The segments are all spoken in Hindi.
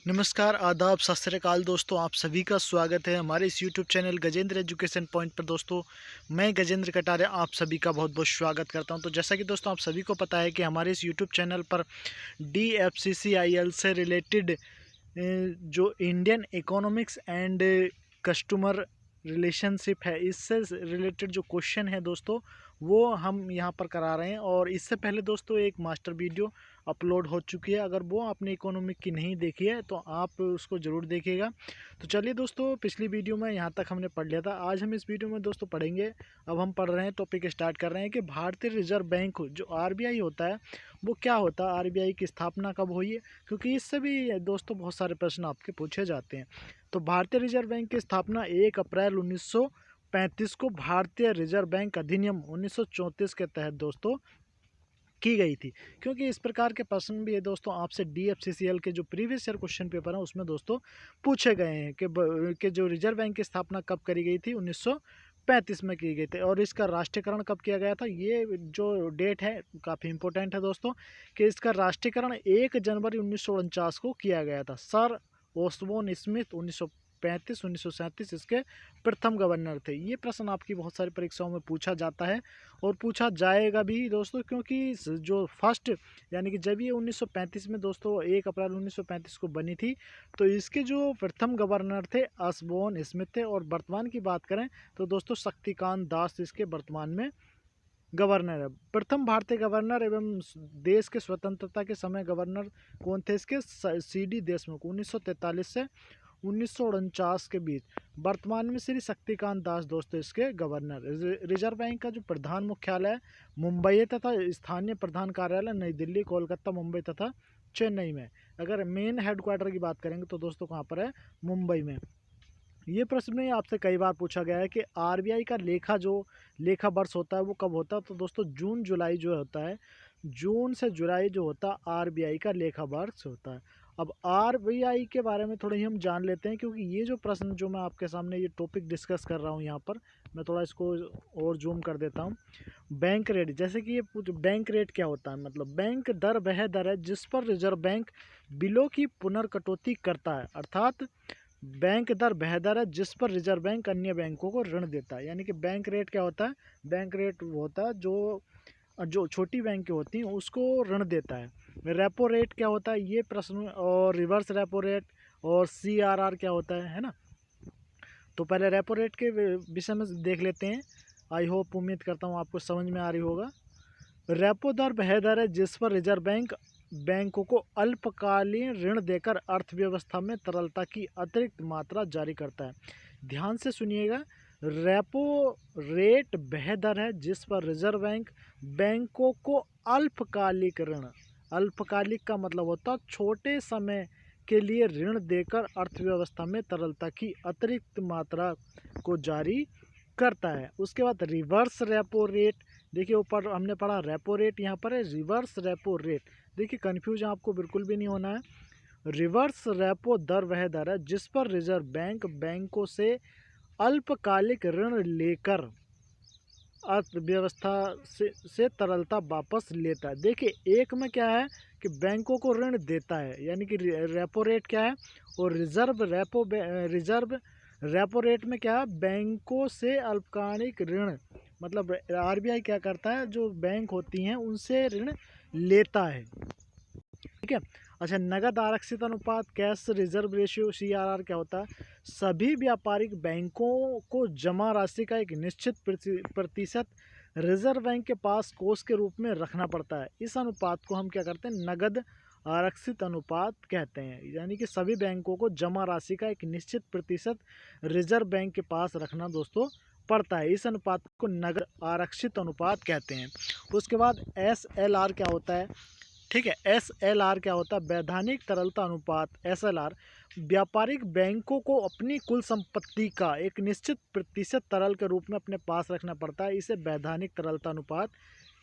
नमस्कार, आदाब, सत श्री अकाल दोस्तों। आप सभी का स्वागत है हमारे इस YouTube channel Gajendra education point पर। दोस्तों, मैं गजेंद्र कटारिया आप सभी का बहुत बहुत स्वागत करता हूं। तो जैसा कि दोस्तों आप सभी को पता है कि हमारे इस यूट्यूब चैनल पर DFCCIL से रिलेटेड जो Indian economics and customer relationship है, इससे रिलेटेड जो क्वेश्चन है दोस्तों, वो हम यहाँ पर करा रहे हैं। और इससे पहले दोस्तों एक मास्टर वीडियो अपलोड हो चुकी है। अगर वो आपने इकोनॉमिक की नहीं देखी है तो आप उसको ज़रूर देखिएगा। तो चलिए दोस्तों, पिछली वीडियो में यहाँ तक हमने पढ़ लिया था। आज हम इस वीडियो में दोस्तों पढ़ेंगे। अब हम पढ़ रहे हैं, टॉपिक स्टार्ट कर रहे हैं कि भारतीय रिजर्व बैंक जो RBI होता है वो क्या होता है, RBI की स्थापना कब हुई है, क्योंकि इससे भी दोस्तों बहुत सारे प्रश्न आपके पूछे जाते हैं। तो भारतीय रिजर्व बैंक की स्थापना 1 अप्रैल 1935 को भारतीय रिजर्व बैंक अधिनियम 1934 के तहत दोस्तों की गई थी। क्योंकि इस प्रकार के प्रश्न भी है दोस्तों आपसे DFCCL के जो प्रीवियस ईयर क्वेश्चन पेपर है उसमें दोस्तों पूछे गए हैं कि जो रिजर्व बैंक की स्थापना कब करी गई थी, 1935 में की गई थी। और इसका राष्ट्रीयकरण कब किया गया था, ये जो डेट है काफ़ी इंपॉर्टेंट है दोस्तों, कि इसका राष्ट्रीयकरण 1 जनवरी 1949 को किया गया था। सर ओस्बोर्न स्मिथ 1935-1937 इसके प्रथम गवर्नर थे। ये प्रश्न आपकी बहुत सारी परीक्षाओं में पूछा जाता है और पूछा जाएगा भी दोस्तों, क्योंकि जो फर्स्ट यानी कि जब ये 1935 में दोस्तों 1 अप्रैल 1935 को बनी थी, तो इसके जो प्रथम गवर्नर थे ऑसबोर्न स्मिथ थे। और वर्तमान की बात करें तो दोस्तों शक्तिकांत दास इसके वर्तमान में गवर्नर है। प्रथम भारतीय गवर्नर एवं देश के स्वतंत्रता के समय गवर्नर कौन थे इसके, CD देशमुख 1943 से 1949 के बीच। वर्तमान में श्री शक्तिकांत दास दोस्तों इसके गवर्नर। रिजर्व बैंक का जो प्रधान मुख्यालय मुंबई है तथा स्थानीय प्रधान कार्यालय नई दिल्ली, कोलकाता, मुंबई तथा चेन्नई में। अगर मेन हेडक्वार्टर की बात करेंगे तो दोस्तों कहाँ पर है, मुंबई में। ये प्रश्न में आपसे कई बार पूछा गया है कि RBI का लेखा वर्ष होता है वो कब होता है। तो दोस्तों जून जुलाई जो होता है, जून से जुलाई जो होता है RBI का लेखा वर्ष होता है। अब RBI के बारे में थोड़ा ही हम जान लेते हैं, क्योंकि ये जो प्रश्न जो मैं आपके सामने ये टॉपिक डिस्कस कर रहा हूँ यहाँ पर, मैं थोड़ा इसको और जूम कर देता हूँ। बैंक रेट, जैसे कि ये बैंक रेट क्या होता है, मतलब बैंक दर वह दर है जिस पर रिजर्व बैंक बिलों की पुनर्कटौती करता है। अर्थात बैंक दर वह दर है जिस पर रिजर्व बैंक अन्य बैंकों को ऋण देता है। यानी कि बैंक रेट क्या होता है, बैंक रेट वो होता है जो जो छोटी बैंकें होती हैं उसको ऋण देता है। रेपो रेट क्या होता है ये प्रश्न, और रिवर्स रेपो रेट और CRR क्या होता है ना। तो पहले रेपो रेट के विषय में देख लेते हैं। आई होप, उम्मीद करता हूँ आपको समझ में आ रही होगा। रेपो दर वह दर है जिस पर रिजर्व बैंक बैंकों को अल्पकालीन ऋण देकर अर्थव्यवस्था में तरलता की अतिरिक्त मात्रा जारी करता है। ध्यान से सुनिएगा, रेपो रेट वह दर है जिस पर रिजर्व बैंक बैंकों को अल्पकालिक ऋण, अल्पकालिक का मतलब होता है छोटे समय के लिए ऋण देकर अर्थव्यवस्था में तरलता की अतिरिक्त मात्रा को जारी करता है। उसके बाद रिवर्स रेपो रेट, देखिए ऊपर हमने पढ़ा रेपो रेट, यहाँ पर है रिवर्स रेपो रेट। देखिए कंफ्यूज आपको बिल्कुल भी नहीं होना है। रिवर्स रेपो दर वह दर है जिस पर रिजर्व बैंक बैंकों से अल्पकालिक ऋण लेकर अर्थव्यवस्था से तरलता वापस लेता है। देखिए एक में क्या है कि बैंकों को ऋण देता है, यानी कि रेपो रेट क्या है, और रिजर्व रेपो रेट में क्या है, बैंकों से अल्पकालिक ऋण, मतलब RBI क्या करता है, जो बैंक होती हैं उनसे ऋण लेता है। ठीक है। अच्छा, नगद आरक्षित अनुपात, कैश रिजर्व रेशियो, CRR क्या होता है, सभी व्यापारिक बैंकों को जमा राशि का एक निश्चित प्रतिशत रिजर्व बैंक के पास कोष के रूप में रखना पड़ता है। इस अनुपात को हम क्या करते हैं, नगद आरक्षित अनुपात कहते हैं। यानी कि सभी बैंकों को जमा राशि का एक निश्चित प्रतिशत रिजर्व बैंक के पास रखना दोस्तों पड़ता है। इस अनुपात को नगद आरक्षित अनुपात कहते हैं। उसके बाद SLR क्या होता है, ठीक है। SLR क्या होता है, वैधानिक तरलता अनुपात। SLR व्यापारिक बैंकों को अपनी कुल संपत्ति का एक निश्चित प्रतिशत तरल के रूप में अपने पास रखना पड़ता है। इसे वैधानिक तरलता अनुपात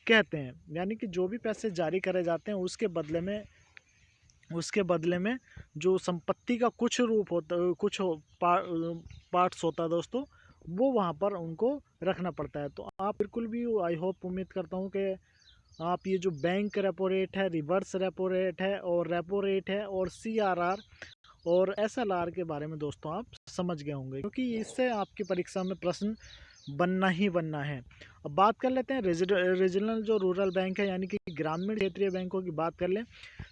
कहते हैं। यानी कि जो भी पैसे जारी करे जाते हैं उसके बदले में जो संपत्ति का कुछ रूप होता, कुछ पार्ट्स होता है दोस्तों, वो वहाँ पर उनको रखना पड़ता है। तो आप बिल्कुल भी, आई होप, उम्मीद करता हूँ कि आप ये जो बैंक रेपो रेट है, रिवर्स रेपो रेट है और रेपो रेट है और CRR और SLR के बारे में दोस्तों आप समझ गए होंगे, क्योंकि इससे आपकी परीक्षा में प्रश्न बनना ही बनना है। अब बात कर लेते हैं रीजनल जो रूरल बैंक है, यानी कि ग्रामीण क्षेत्रीय बैंकों की बात कर लें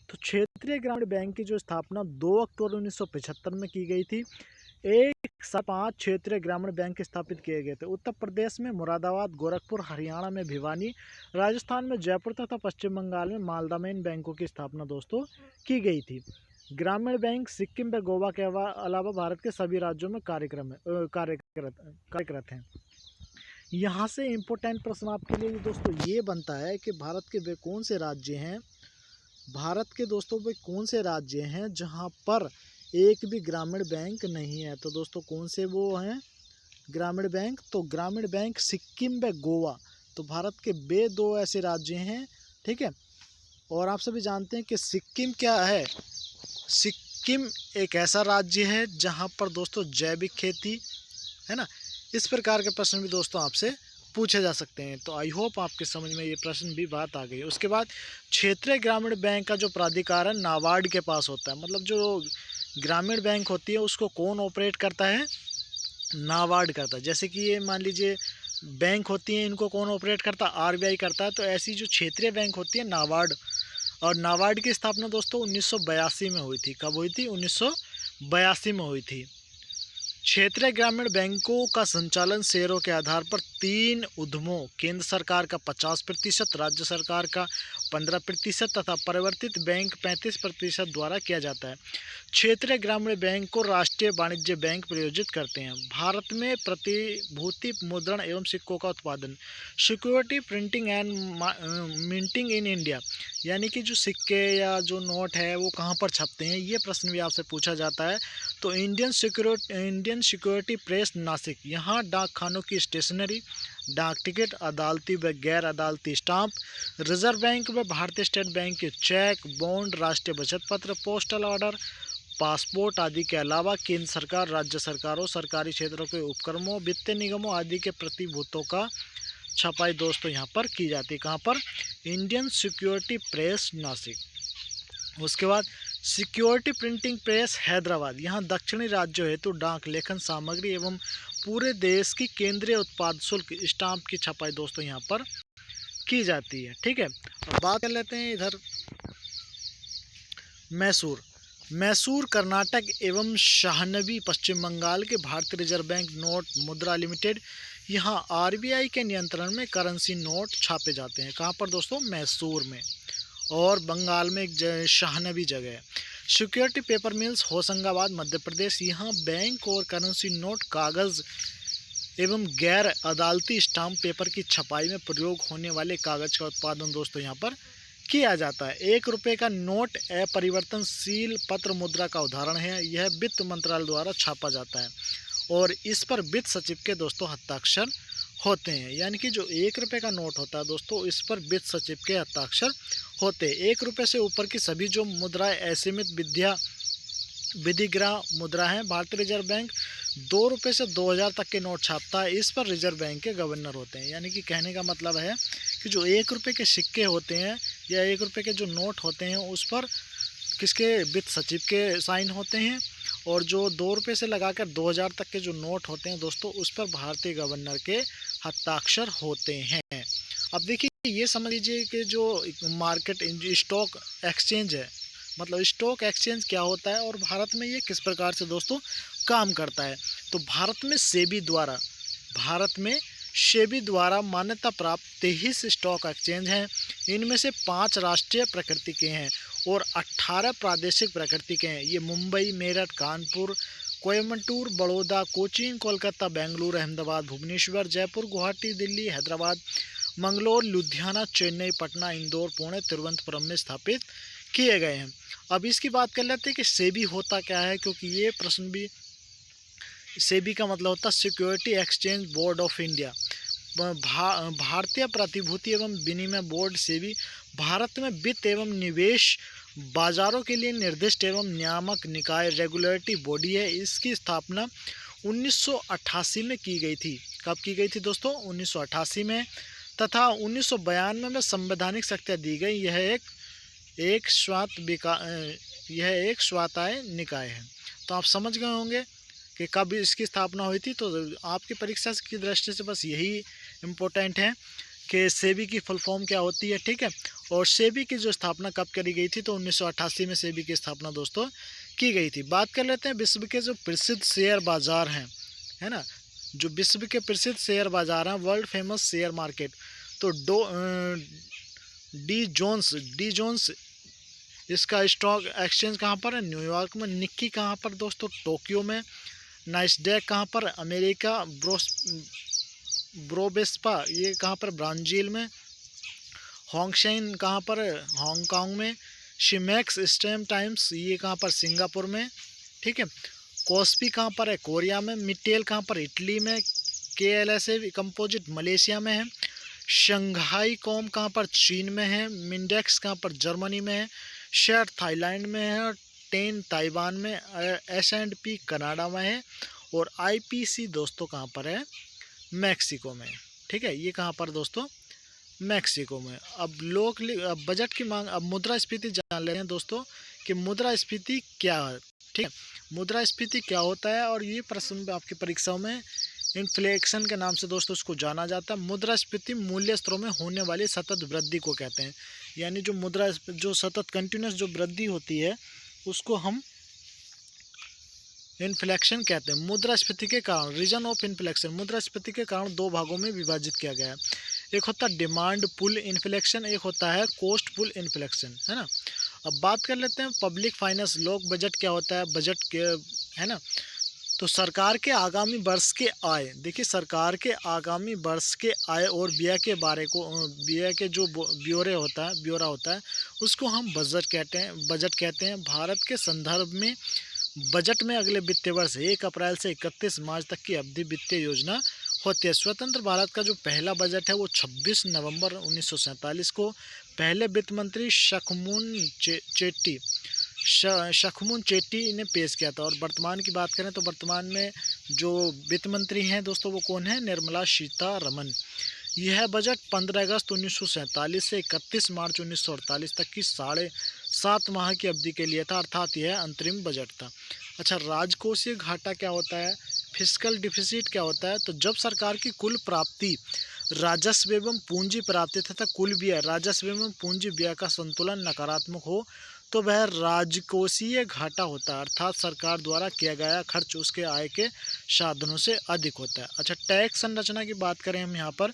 तो क्षेत्रीय ग्रामीण बैंक की जो स्थापना 2 अक्टूबर 1975 में की गई थी। एक साथ 5 क्षेत्रीय ग्रामीण बैंक स्थापित किए गए थे। उत्तर प्रदेश में मुरादाबाद, गोरखपुर, हरियाणा में भिवानी, राजस्थान में जयपुर तथा पश्चिम बंगाल में मालदा में इन बैंकों की स्थापना दोस्तों की गई थी। ग्रामीण बैंक सिक्किम व गोवा के अलावा भारत के सभी राज्यों में कार्यरत हैं। यहाँ से इम्पोर्टेंट प्रश्न आपके लिए दोस्तों ये बनता है कि भारत के वे कौन से राज्य हैं, भारत के दोस्तों वे कौन से राज्य हैं जहाँ पर एक भी ग्रामीण बैंक नहीं है। तो दोस्तों कौन से वो हैं ग्रामीण बैंक? तो ग्रामीण बैंक सिक्किम व गोवा, तो भारत के वे 2 ऐसे राज्य हैं, ठीक है। और आप सभी जानते हैं कि सिक्किम क्या है? सिक्किम एक ऐसा राज्य है जहां पर दोस्तों जैविक खेती है ना। इस प्रकार के प्रश्न भी दोस्तों आपसे पूछे जा सकते हैं। तो आई होप आपके समझ में ये प्रश्न भी बात आ गई है। उसके बाद क्षेत्रीय ग्रामीण बैंक का जो प्राधिकार नाबार्ड के पास होता है, मतलब जो ग्रामीण बैंक होती है उसको कौन ऑपरेट करता है? नाबार्ड करता है। जैसे कि ये मान लीजिए बैंक होती हैं, इनको कौन ऑपरेट करता है? RBI करता है। तो ऐसी जो क्षेत्रीय बैंक होती है नाबार्ड, और नाबार्ड की स्थापना दोस्तों 1982 में हुई थी। कब हुई थी? 1982 में हुई थी। क्षेत्रीय ग्रामीण बैंकों का संचालन शेयरों के आधार पर 3 उद्यमों, केंद्र सरकार का 50%, राज्य सरकार का 15% तथा परिवर्तित बैंक 35% द्वारा किया जाता है। क्षेत्रीय ग्रामीण बैंक को राष्ट्रीय वाणिज्य बैंक प्रायोजित करते हैं। भारत में प्रतिभूति मुद्रण एवं सिक्कों का उत्पादन, security printing and minting in India, यानी कि जो सिक्के या जो नोट है वो कहाँ पर छपते हैं, ये प्रश्न भी आपसे पूछा जाता है। तो इंडियन सिक्योरिटी प्रेस नासिक, यहाँ डाक खानों की स्टेशनरी, डाक टिकट, अदालती व गैर अदालती स्टाम्प, रिजर्व बैंक व भारतीय स्टेट बैंक के चेक, बॉन्ड, राष्ट्रीय बचत पत्र, पोस्टल ऑर्डर, पासपोर्ट आदि के अलावा केंद्र सरकार, राज्य सरकारों, सरकारी क्षेत्रों के उपक्रमों, वित्तीय निगमों आदि के प्रतिभूतों का छपाई दोस्तों यहाँ पर की जाती है। कहाँ पर? Indian security press Nashik. उसके बाद सिक्योरिटी प्रिंटिंग प्रेस हैदराबाद, यहाँ दक्षिणी राज्यों हेतु डाक लेखन सामग्री एवं पूरे देश की केंद्रीय उत्पाद शुल्क स्टाम्प की छपाई दोस्तों यहाँ पर की जाती है, ठीक है। अब बात कर लेते हैं इधर मैसूर कर्नाटक एवं शाहनवी पश्चिम बंगाल के भारतीय रिजर्व बैंक नोट मुद्रा लिमिटेड, यहाँ RBI के नियंत्रण में करेंसी नोट छापे जाते हैं। कहाँ पर दोस्तों? मैसूर में। और बंगाल में एक शाहनवी जगह है। Security paper mills Hoshangabad Madhya Pradesh, यहाँ बैंक और करेंसी नोट, कागज़ एवं गैर अदालती स्टाम्प पेपर की छपाई में प्रयोग होने वाले कागज़ का उत्पादन दोस्तों यहाँ पर किया जाता है। 1 रुपये का नोट अपरिवर्तनशील पत्र मुद्रा का उदाहरण है। यह वित्त मंत्रालय द्वारा छापा जाता है और इस पर वित्त सचिव के दोस्तों हस्ताक्षर होते हैं। यानी कि जो 1 रुपये का नोट होता है दोस्तों, इस पर वित्त सचिव के हस्ताक्षर होते हैं। 1 रुपये से ऊपर की सभी जो मुद्राएं असीमित विधिग्रह मुद्रा है। भारतीय रिजर्व बैंक 2 रुपये से 2000 तक के नोट छापता है। इस पर रिजर्व बैंक के गवर्नर होते हैं। यानी कि कहने का मतलब है कि जो 1 रुपये के सिक्के होते हैं या 1 रुपये के जो नोट होते हैं उस पर किसके? वित्त सचिव के साइन होते हैं। और जो 2 रुपये से लगाकर 2000 तक के जो नोट होते हैं दोस्तों, उस पर भारतीय गवर्नर के हस्ताक्षर होते हैं। अब देखिए ये समझ लीजिए कि जो मार्केट स्टॉक एक्सचेंज है, मतलब स्टॉक एक्सचेंज क्या होता है और भारत में ये किस प्रकार से दोस्तों काम करता है। तो भारत में सेबी द्वारा मान्यता प्राप्त 23 स्टॉक एक्सचेंज हैं। इनमें से 5 राष्ट्रीय प्रकृति के हैं और 18 प्रादेशिक प्रकृति के हैं। ये मुंबई, मेरठ, कानपुर, कोयम्बटूर, बड़ौदा, कोचीन, कोलकाता, बेंगलुरु, अहमदाबाद, भुवनेश्वर, जयपुर, गुवाहाटी, दिल्ली, हैदराबाद, मंगलोर, लुधियाना, चेन्नई, पटना, इंदौर, पुणे, तिरुवनंतपुरम में स्थापित किए गए हैं। अब इसकी बात कर लेते हैं कि सेबी होता क्या है, क्योंकि ये प्रश्न भी, सेबी का मतलब होता है security exchange board of India. भारतीय प्रतिभूति एवं विनिमय बोर्ड सेबी भारत में वित्त एवं निवेश बाजारों के लिए निर्दिष्ट एवं नियामक निकाय रेगुलेटरी बॉडी है। इसकी स्थापना 1988 में की गई थी। कब की गई थी दोस्तों? 1988 में। तथा 1992 में संवैधानिक शक्तियाँ दी गई। यह एक स्वायत्त निकाय है। तो आप समझ गए होंगे कि कब इसकी स्थापना हुई थी। तो आपकी परीक्षा की दृष्टि से बस यही इम्पोर्टेंट है कि सेबी की फुल फॉर्म क्या होती है, ठीक है। और सेबी की जो स्थापना कब करी गई थी, तो 1988 में सेबी की स्थापना दोस्तों की गई थी। बात कर लेते हैं विश्व के जो प्रसिद्ध शेयर बाजार हैं, है ना, जो विश्व के प्रसिद्ध शेयर बाजार हैं, वर्ल्ड फेमस शेयर मार्केट। तो डी जोन्स इसका स्टॉक एक्सचेंज कहाँ पर है, न्यूयॉर्क में। निक्की कहाँ पर दोस्तों, टोक्यो में। नाइस्डैक कहाँ पर, अमेरिका। ब्रोबेस्पा ये कहाँ पर, ब्राज़ील में। होंगशेन कहाँ पर, हांगकांग में। शिमेक्स स्टैम्प टाइम्स ये कहाँ पर, सिंगापुर में, ठीक है। कोस्पी कहाँ पर है, कोरिया में। मिटेल कहाँ पर, इटली में। KLSA कंपोजिट मलेशिया में है। शंघाई कॉम कहाँ पर, चीन में है। मिंडेक्स कहाँ पर, जर्मनी में है। शेयर थाईलैंड में है। और टेन ताइवान में। S&P कनाडा में है। और IPC दोस्तों कहाँ पर है, मैक्सिको में, ठीक है। ये कहाँ पर दोस्तों, मैक्सिको में। अब बजट की मांग, अब मुद्रास्फीति जान लेते हैं दोस्तों कि मुद्रास्फीति क्या है, ठीक है। मुद्रास्फीति क्या होता है, और ये प्रश्न आपकी परीक्षाओं में इन्फ्लेशन के नाम से दोस्तों इसको जाना जाता है। मुद्रास्फीति मूल्य स्तरों में होने वाली सतत वृद्धि को कहते हैं। यानी जो सतत कंटिन्यूस जो वृद्धि होती है उसको हम इन्फ्लेक्शन कहते हैं। मुद्रास्फीति के कारण, रीजन ऑफ इन्फ्लेक्शन, मुद्रास्फीति के कारण दो भागों में विभाजित किया गया है। एक होता है डिमांड पुल इन्फ्लेक्शन, एक होता है कॉस्ट पुल इन्फ्लेक्शन, है ना। अब बात कर लेते हैं पब्लिक फाइनेंस, लोक बजट क्या होता है, बजट के, है ना। तो सरकार के आगामी वर्ष के आय, देखिए सरकार के आगामी वर्ष के आय और व्यय के बारे को, व्यय के जो ब्यौरा होता है उसको हम बजट कहते हैं। भारत के संदर्भ में बजट में अगले वित्तीय वर्ष 1 अप्रैल से 31 मार्च तक की अवधि वित्तीय योजना होती है। स्वतंत्र भारत का जो पहला बजट है वो 26 नवंबर 1947 को पहले वित्त मंत्री शखमुन चेट्टी ने पेश किया था। और वर्तमान की बात करें तो वर्तमान में जो वित्त मंत्री हैं दोस्तों वो कौन है, निर्मला सीतारमन। यह बजट 15 अगस्त 1947 से 31 मार्च 1948 तक की 7.5 माह की अवधि के लिए था, अर्थात यह अंतरिम बजट था। अच्छा, राजकोषीय घाटा क्या होता है, फिस्कल डिफिसिट क्या होता है। तो जब सरकार की कुल प्राप्ति, राजस्व एवं पूंजी प्राप्ति तथा कुल व्यय, राजस्व एवं पूंजी व्यय का संतुलन नकारात्मक हो तो वह राजकोषीय घाटा होता है, अर्थात सरकार द्वारा किया गया खर्च उसके आय के साधनों से अधिक होता है। अच्छा, टैक्स संरचना की बात करें हम यहाँ पर,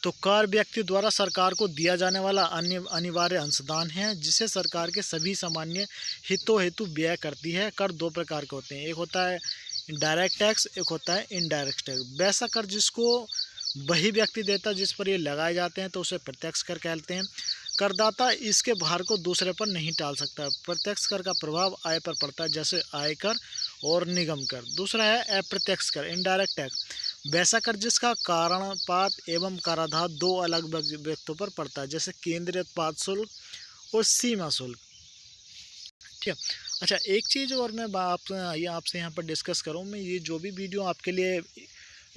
तो कर व्यक्ति द्वारा सरकार को दिया जाने वाला अनिवार्य अंशदान है जिसे सरकार के सभी सामान्य हितों हेतु व्यय करती है। कर दो प्रकार के होते हैं, एक होता है डायरेक्ट टैक्स, एक होता है इनडायरेक्ट टैक्स। वैसा कर जिसको वही व्यक्ति देता है जिस पर ये लगाए जाते हैं तो उसे प्रत्यक्ष कर कहते हैं। करदाता इसके भार को दूसरे पर नहीं टाल सकता। प्रत्यक्ष कर का प्रभाव आय पर पड़ता है, जैसे आयकर और निगम कर। दूसरा है अप्रत्यक्ष कर, इनडायरेक्ट टैक्स। वैसा कर जिसका कारणपात एवं कराधान दो अलग व्यक्तियों पर पड़ता है, जैसे केंद्रीय उत्पाद शुल्क और सीमा शुल्क, ठीक है। अच्छा, एक चीज़ और मैं आपसे यहाँ पर डिस्कस करूँ, मैं ये जो भी वीडियो आपके लिए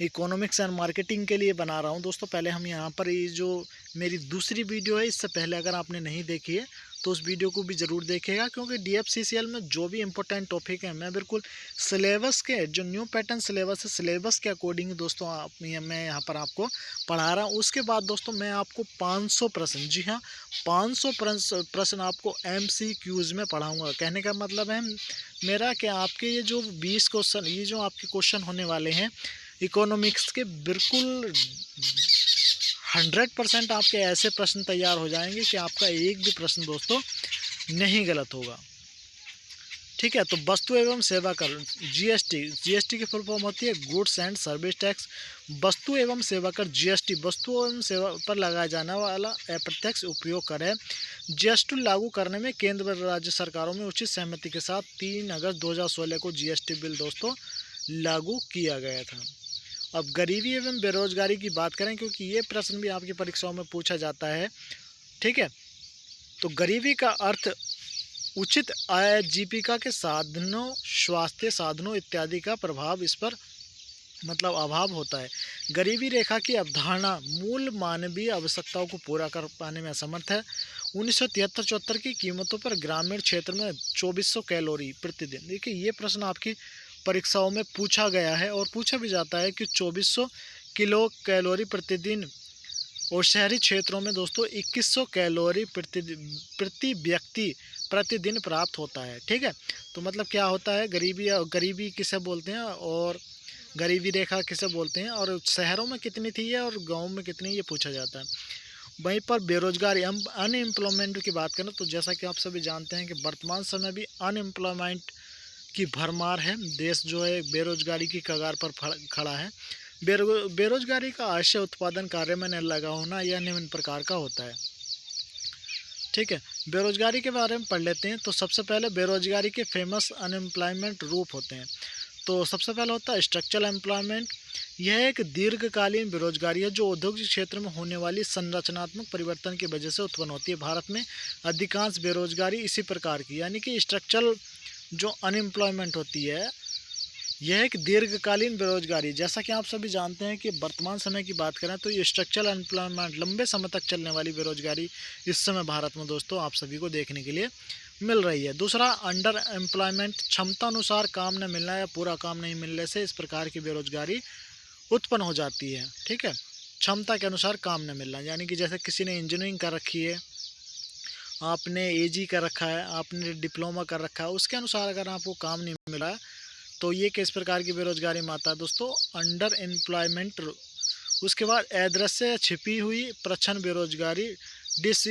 इकोनॉमिक्स एंड मार्केटिंग के लिए बना रहा हूँ दोस्तों, पहले हम यहाँ पर ये जो मेरी दूसरी वीडियो है इससे पहले अगर आपने नहीं देखी है तो उस वीडियो को भी ज़रूर देखेगा, क्योंकि DFCCL में जो भी इम्पोर्टेंट टॉपिक है मैं बिल्कुल सिलेबस के, जो न्यू पैटर्न सिलेबस है, सिलेबस के अकॉर्डिंग दोस्तों मैं यहाँ पर आपको पढ़ा रहा हूँ। उसके बाद दोस्तों मैं आपको 500 प्रश्न, जी हाँ 500 प्रश्न आपको MCQs में पढ़ाऊँगा। कहने का मतलब है मेरा कि आपके ये जो 20 क्वेश्चन, ये जो आपके क्वेश्चन होने वाले हैं इकोनॉमिक्स के, बिल्कुल 100% आपके ऐसे प्रश्न तैयार हो जाएंगे कि आपका एक भी प्रश्न दोस्तों नहीं गलत होगा, ठीक है। तो वस्तु एवं सेवा कर, जीएसटी की फुल फॉर्म होती है गुड्स एंड सर्विस टैक्स। वस्तु एवं सेवा कर GST वस्तु एवं सेवा पर लगाया जाने वाला अप्रत्यक्ष उपयोग कर है। GST लागू करने में केंद्र व राज्य सरकारों में उचित सहमति के साथ 3 अगस्त 2016 को GST बिल दोस्तों लागू किया गया था। अब गरीबी एवं बेरोजगारी की बात करें, क्योंकि ये प्रश्न भी आपकी परीक्षाओं में पूछा जाता है, ठीक है। तो गरीबी का अर्थ उचित आय, जीविका के साधनों, स्वास्थ्य साधनों इत्यादि का प्रभाव इस पर मतलब अभाव होता है। गरीबी रेखा की अवधारणा मूल मानवीय आवश्यकताओं को पूरा कर पाने में असमर्थ है। 1973-74 की कीमतों पर ग्रामीण क्षेत्र में 2400 कैलोरी प्रतिदिन। देखिए ये प्रश्न आपकी परीक्षाओं में पूछा गया है और पूछा भी जाता है कि 2400 किलो कैलोरी प्रतिदिन और शहरी क्षेत्रों में दोस्तों 2100 कैलोरी प्रति व्यक्ति प्रतिदिन प्राप्त होता है। ठीक है, तो मतलब क्या होता है, गरीबी किसे बोलते हैं और गरीबी रेखा किसे बोलते हैं और शहरों में कितनी थी है और गाँव में कितनी, ये पूछा जाता है। वहीं पर बेरोजगारी अनएम्प्लॉयमेंट की बात करें तो जैसा कि आप सभी जानते हैं कि वर्तमान समय भी अनएम्प्लॉयमेंट की भरमार है। देश जो है बेरोजगारी की कगार पर खड़ा है। बेरोजगारी का आशय उत्पादन कार्य में न लगा होना यह निम्न प्रकार का होता है। ठीक है, बेरोजगारी के बारे में पढ़ लेते हैं। तो सबसे पहले बेरोजगारी के फेमस अनएम्प्लॉयमेंट रूप होते हैं। तो सबसे पहला होता है स्ट्रक्चरल एम्प्लॉयमेंट। यह एक दीर्घकालीन बेरोजगारी है जो औद्योगिक क्षेत्र में होने वाली संरचनात्मक परिवर्तन की वजह से उत्पन्न होती है। भारत में अधिकांश बेरोजगारी इसी प्रकार की, यानी कि स्ट्रक्चरल जो अनएम्प्लॉयमेंट होती है यह एक दीर्घकालीन बेरोजगारी, जैसा कि आप सभी जानते हैं कि वर्तमान समय की बात करें तो ये स्ट्रक्चरल अनएम्प्लॉयमेंट लंबे समय तक चलने वाली बेरोजगारी इस समय भारत में दोस्तों आप सभी को देखने के लिए मिल रही है। दूसरा अंडर एम्प्लॉयमेंट, क्षमता अनुसार काम न मिलना या पूरा काम नहीं मिलने से इस प्रकार की बेरोजगारी उत्पन्न हो जाती है। ठीक है, क्षमता के अनुसार काम न मिलना, यानी कि जैसे किसी ने इंजीनियरिंग कर रखी है, आपने एजी कर रखा है, आपने डिप्लोमा कर रखा है, उसके अनुसार अगर आपको काम नहीं मिला तो ये किस प्रकार की बेरोजगारी में आता है दोस्तों, अंडर एम्प्लॉयमेंट। उसके बाद अदृश्य छिपी हुई प्रच्छन्न बेरोजगारी, डिस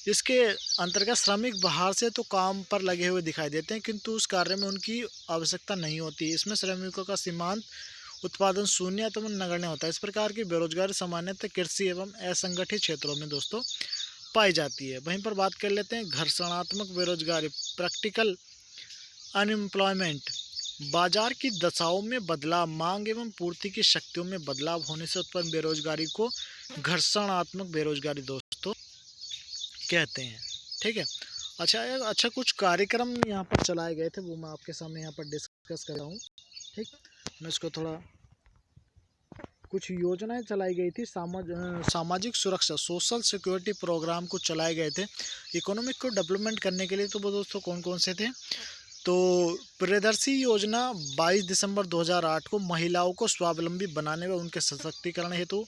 इसके अंतर्गत श्रमिक बाहर से तो काम पर लगे हुए दिखाई देते हैं किंतु उस कार्य में उनकी आवश्यकता नहीं होती। इसमें श्रमिकों का सीमांत उत्पादन शून्य तो नगण्य होता है। इस प्रकार की बेरोजगारी सामान्यतः कृषि एवं असंगठित क्षेत्रों में दोस्तों पाई जाती है। वहीं पर बात कर लेते हैं घर्षणात्मक बेरोजगारी, प्रैक्टिकल अनएम्प्लॉयमेंट। बाजार की दशाओं में बदलाव, मांग एवं पूर्ति की शक्तियों में बदलाव होने से उत्पन्न बेरोजगारी को घर्षणात्मक बेरोजगारी दोस्तों कहते हैं। ठीक है, अच्छा कुछ कार्यक्रम यहाँ पर चलाए गए थे वो मैं आपके सामने यहाँ पर डिस्कस कर रहा हूँ। ठीक, मैं इसको थोड़ा, कुछ योजनाएं चलाई गई थी, सामाजिक सुरक्षा सोशल सिक्योरिटी प्रोग्राम को चलाए गए थे इकोनॉमिक को डेवलपमेंट करने के लिए। तो वो दोस्तों कौन कौन से थे, तो प्रियदर्शी योजना 22 दिसंबर 2008 को महिलाओं को स्वावलंबी बनाने व उनके सशक्तिकरण हेतु।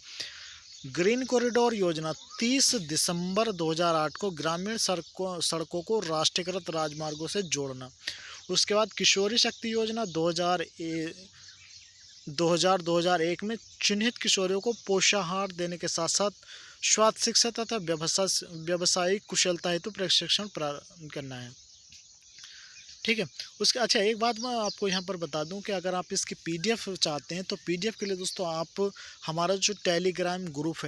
ग्रीन कॉरिडोर योजना 30 दिसंबर 2008 को ग्रामीण सड़कों को राष्ट्रीयकृत राजमार्गों से जोड़ना। उसके बाद किशोरी शक्ति योजना 2001 में चिन्हित किशोरियों को पोषाहार देने के साथ साथ स्वास्थ्य शिक्षा तथा व्यावसायिक कुशलता हेतु प्रशिक्षण प्रदान करना है। ठीक है, उसके अच्छा एक बात मैं आपको यहाँ पर बता दूं कि अगर आप इसकी पीडीएफ चाहते हैं तो पीडीएफ के लिए दोस्तों आप हमारा जो टेलीग्राम ग्रुप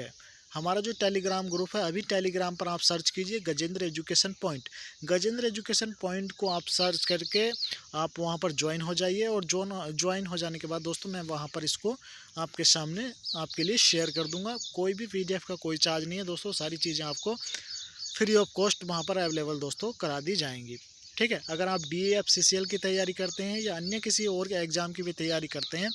है, अभी टेलीग्राम पर आप सर्च कीजिए Gajendra education point. Gajendra education point को आप सर्च करके आप वहाँ पर ज्वाइन हो जाइए और ज्वाइन हो जाने के बाद दोस्तों मैं वहाँ पर इसको आपके सामने आपके लिए शेयर कर दूँगा। कोई भी पीडीएफ का कोई चार्ज नहीं है दोस्तों, सारी चीज़ें आपको फ्री ऑफ कॉस्ट वहाँ पर अवेलेबल दोस्तों करा दी जाएंगी। ठीक है, अगर आप DAFCCL की तैयारी करते हैं या अन्य किसी और एग्ज़ाम की भी तैयारी करते हैं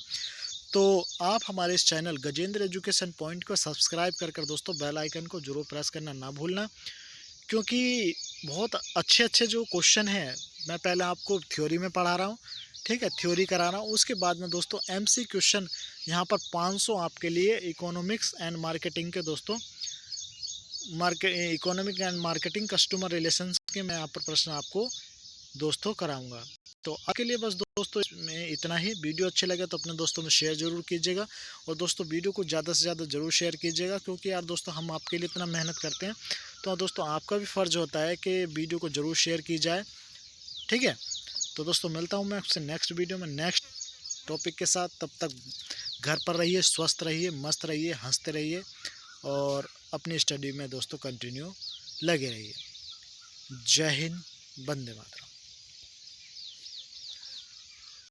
तो आप हमारे इस चैनल गजेंद्र एजुकेशन पॉइंट को सब्सक्राइब कर दोस्तों बेल आइकन को जरूर प्रेस करना ना भूलना, क्योंकि बहुत अच्छे जो क्वेश्चन हैं मैं पहले आपको थ्योरी में पढ़ा रहा हूँ। ठीक है, थ्योरी करा रहा हूँ, उसके बाद में दोस्तों MC क्वेश्चन यहाँ पर 500 आपके लिए इकोनॉमिक्स एंड मार्केटिंग के दोस्तों economic and marketing customer relations के मैं यहाँ पर प्रश्न आपको दोस्तों कराऊंगा। तो आपके लिए बस दोस्तों में इतना ही। वीडियो अच्छे लगे तो अपने दोस्तों में शेयर जरूर कीजिएगा और दोस्तों वीडियो को ज़्यादा से ज़्यादा जरूर शेयर कीजिएगा, क्योंकि यार दोस्तों हम आपके लिए इतना मेहनत करते हैं तो दोस्तों आपका भी फ़र्ज़ होता है कि वीडियो को ज़रूर शेयर की जाए। ठीक है, तो दोस्तों मिलता हूँ मैं आपसे नेक्स्ट वीडियो में नेक्स्ट टॉपिक के साथ। तब तक घर पर रहिए, स्वस्थ रहिए, मस्त रहिए, हंसते रहिए और अपनी स्टडी में दोस्तों कंटिन्यू लगे रहिए। जय हिंद, वंदे मातरम।